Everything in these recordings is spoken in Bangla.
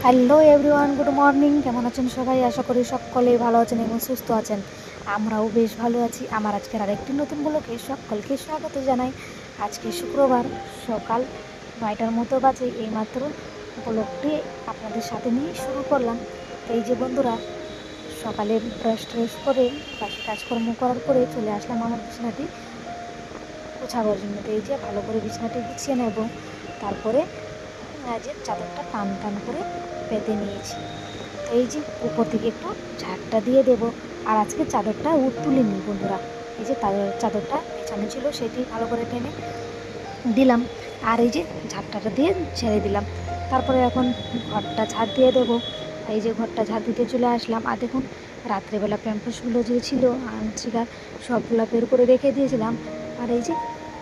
Hello everyone, good morning. কেমন আছেন সবাই? আশা করি সকলেই ভালো আছেন এবং সুস্থ আছেন। আমরাও বেশ ভালো আছি। আমার আজকের আরেকটি নতুন ব্লগে সকলকে স্বাগত জানাই। আজকে শুক্রবার সকাল 9টার মতো বাজে। এইমাত্র ব্লগটি আপনাদের সাথে নিয়ে শুরু করলাম। এই যে বন্ধুরা, সকালে ব্রাশ ট্রাশ করে বাসি কাজকর্ম করার পরে চলে আসলাম আমার বিছানাটি গোছাবার জন্য। এই যে ভালো করে বিছানাটি গুছিয়ে নেব, তারপরে যে চাদরটা টান টান করে পেতে নিয়েছি। তো এই যে উপর থেকে একটু ঝাড়টা দিয়ে দেব। আর আজকে চাদরটা তুলিনি বন্ধুরা, এই যে চাদরটা পেছানো ছিল সেটি ভালো করে টেনে দিলাম, আর এই যে ঝাড়টাটা দিয়ে ছেড়ে দিলাম। তারপরে এখন ঘরটা ঝাড় দিয়ে দেবো। এই যে ঘরটা ঝাড় দিতে চলে আসলাম। আর দেখুন, রাত্রেবেলা প্যাম্পাসগুলো যে ছিল আনছিকা সবগুলো বের করে রেখে দিয়েছিলাম। আর এই যে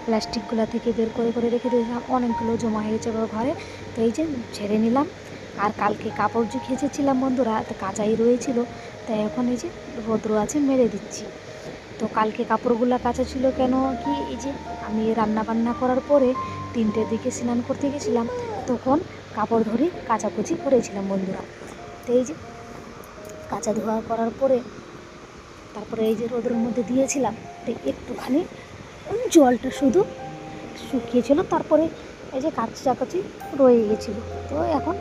প্লাস্টিকগুলো থেকে বের করে করে রেখে দিয়েছিলাম, অনেকগুলো জমা হয়ে গেছে ঘরে। তো এই যে ঝেড়ে নিলাম। আর কালকে কাপড় যে খেঁচেছিলাম বন্ধুরা, তো কাচাই রয়েছিল, তাই এখন এই যে রোদ্র আছে মেরে দিচ্ছি। তো কালকে কাপড়গুলো কাচা ছিল কেন কি, এই যে আমি রান্না বান্না করার পরে 3টের দিকে স্নান করতে গেছিলাম, তখন কাপড় ধরে কাচাকুচি করেছিলাম বন্ধুরা। তো এই যে কাচা ধোয়া করার পরে তারপরে এই যে রোদের মধ্যে দিয়েছিলাম, তো একটুখানি জলটা শুধু শুকিয়েছিল, তারপরে এই যে কাচাকাচি রয়ে গেছিলো, তো এখন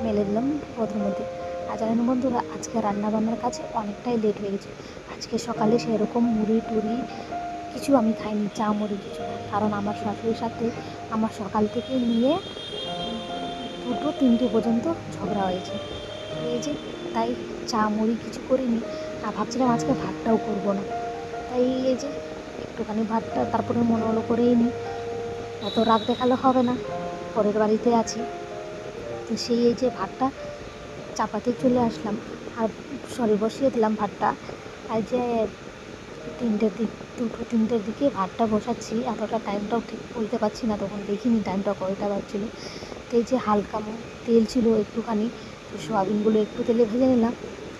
মেলে দিলাম রোদের মধ্যে। আর জানেন বন্ধুরা, আজকে রান্নাবান্নার কাছে অনেকটাই লেট হয়ে গেছে। আজকে সকালে সেরকম মুড়ি টুড়ি কিছু আমি খাইনি, চা মুড়ি কিছু না, কারণ আমার শাশুড়ির সাথে আমার সকাল থেকে নিয়ে 2-3টে পর্যন্ত ঝগড়া হয়েছে। এই যে তাই চা মুড়ি কিছু করিনি। আর ভাবছিলাম আজকে ভাতটাও করবো না, তাই এই যে একটুখানি ভাতটা তারপরে মনে হলো করেই নিই, এত রাগ দেখালে হবে না, পরের বাড়িতে আছি। তো সেই এই যে ভাতটা চাপাতে চলে আসলাম, আর বসিয়ে দিলাম ভাতটা। আর যে 2-3টের দিকে ভাতটা বসাচ্ছি, এতটা টাইমটাও ঠিক বলতে পারছি না, তখন দেখিনি টাইমটা কয়টা বাজছিল। তো এই যে হালকা তেল ছিল একটুখানি, তো সোয়াবিনগুলো একটু তেলে ভেজে নিলাম,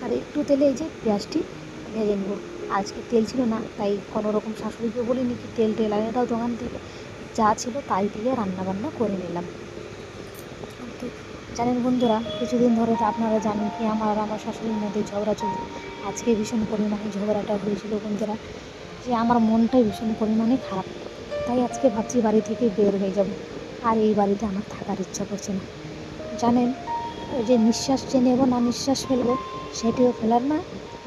আর একটু তেলে এই যে পেঁয়াজটি ভেজে নেব। আজকে তেল ছিল না, তাই কোনো রকম শাশুড়িকে বলিনি কি তেল এনে দাও দোকান থেকে, যা ছিল তাই দিয়ে রান্নাবান্না করে নিলাম। তো জানেন বন্ধুরা, কিছুদিন ধরে তো আপনারা জানেন কি আমার শাশুড়ির মধ্যে ঝগড়া চলছে। আজকে ভীষণ পরিমাণে ঝগড়াটা হয়েছিল বন্ধুরা, যে আমার মনটাই ভীষণ পরিমাণে খারাপ। তাই আজকে ভাবছি বাড়ি থেকে বের হয়ে যাব, আর এই বাড়িতে আমার থাকার ইচ্ছা করছে না। জানেন, ওই যে নিঃশ্বাস যে নেব না নিঃশ্বাস ফেলবো, সেটিও ফেলার না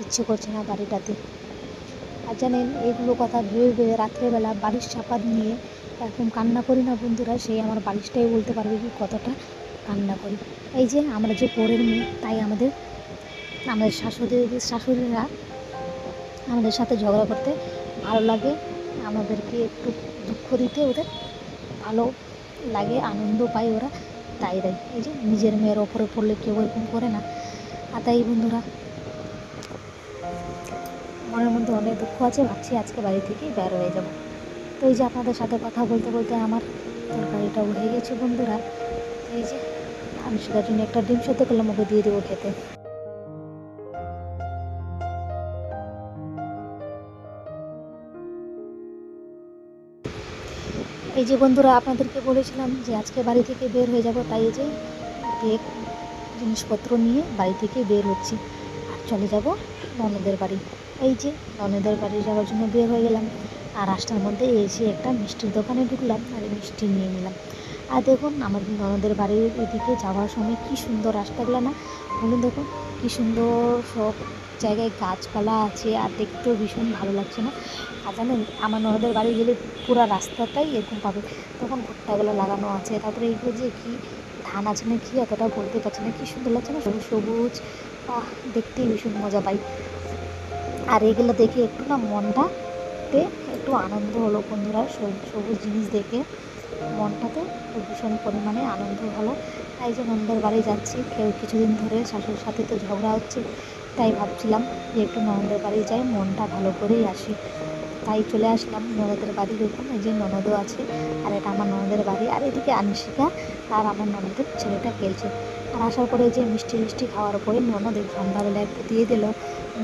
ইচ্ছে করছে না বাড়িটাতে। আর জানেন, এইগুলো কথা ভেবে ভেবে রাত্রেবেলা বালিশ চাপা নিয়ে এরকম কান্না করি না বন্ধুরা, সেই আমার বালিশটাই বলতে পারবে কি কতটা কান্না করি। এই যে আমরা যে পরের মেয়ে, তাই আমাদের শাশুড়িরা আমাদের সাথে ঝগড়া করতে ভালো লাগে, আমাদেরকে একটু দুঃখ দিতে ওদের ভালো লাগে, আনন্দ পায় ওরা, তাই দেয়। এই যে নিজের মেয়ের ওপরে পড়লে কেউ এরকম করে না। আর তাই বন্ধুরা, মনের মধ্যে অনেক দুঃখ আছে, ভাবছি আজকে বাড়ি থেকে বের হয়ে যাব। তো এই যে আপনাদের সাথে কথা বলতে বলতে আমার তরকারিটাও হয়ে গেছে বন্ধুরা। এই যে আমি সেটার জন্য একটা ডিম সেদ্ধ করলাম, ওকে দিয়ে দেবো খেতে। এই যে বন্ধুরা, আপনাদেরকে বলেছিলাম যে আজকে বাড়ি থেকে বের হয়ে যাব, তাই এই যে ব্যাগ জিনিসপত্র নিয়ে বাড়ি থেকে বের হচ্ছি, আর চলে যাব ননদের বাড়ি। এই যে ননদের বাড়ি যাওয়ার জন্য বের হয়ে গেলাম, আর রাস্তার মধ্যে এসে একটা মিষ্টির দোকানে ঢুকলাম, আর মিষ্টি নিয়ে নিলাম। আর দেখুন, আমার ননদের বাড়ির এদিকে যাওয়ার সময় কি সুন্দর রাস্তাগুলো না বলুন, দেখুন কি সুন্দর, সব জায়গায় গাছপালা আছে, আর দেখতেও ভীষণ ভালো লাগছে না। আর জানেন, আমার ননদের বাড়ি গেলে পুরো রাস্তাটাই এরকম পাবে, তখন ভুট্টাগুলো লাগানো আছে, তারপরে এইগুলো যে কি ধান আছে না কি, এতটা বলতে পারছি না, কি সুন্দর লাগছে না, সবুজ সবুজ, দেখতেই ভীষণ মজা পাই। আর এগুলো দেখে একটু না মনটাতে একটু আনন্দ হলো বন্ধুরা, সবুজ জিনিস দেখে মনটাতে ভীষণ পরিমাণে আনন্দ হলো। তাই যে ননদের বাড়ি যাচ্ছি, কিছুদিন ধরে শাশুড়ির সাথে তো ঝগড়া হচ্ছে, তাই ভাবছিলাম যে একটু ননদের বাড়ি যাই, মনটা ভালো করেই আসি। তাই চলে আসলাম ননদের বাড়ি। দেখুন, এই যে ননদও আছে, আর এটা আমার ননদের বাড়ি, আর এদিকে আনশিকা আর আমার ননদের ছেলেটা খেলছে। আর আসার পরে যে মিষ্টি খাওয়ার পরে ননদ সন্ধ্যাবেলা একটু দিয়ে দিল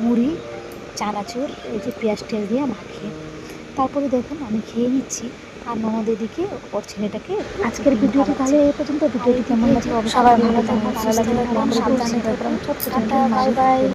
মুড়ি চানাচুর, এই যে পেঁয়াজ টেল দিয়ে মাখিয়ে। তারপরে দেখুন আমি খেয়ে নিচ্ছি, আর ননদ এদিকে ওর ছেলেটাকে আজকের ভিডিওটি তাহলে এই পর্যন্ত। ভিডিওটি কেমন লাগলো সবাই ভালো থাকবেন, ভালো লাগলে সাবধানে থাকবেন, ছোট্ট বাই বাই।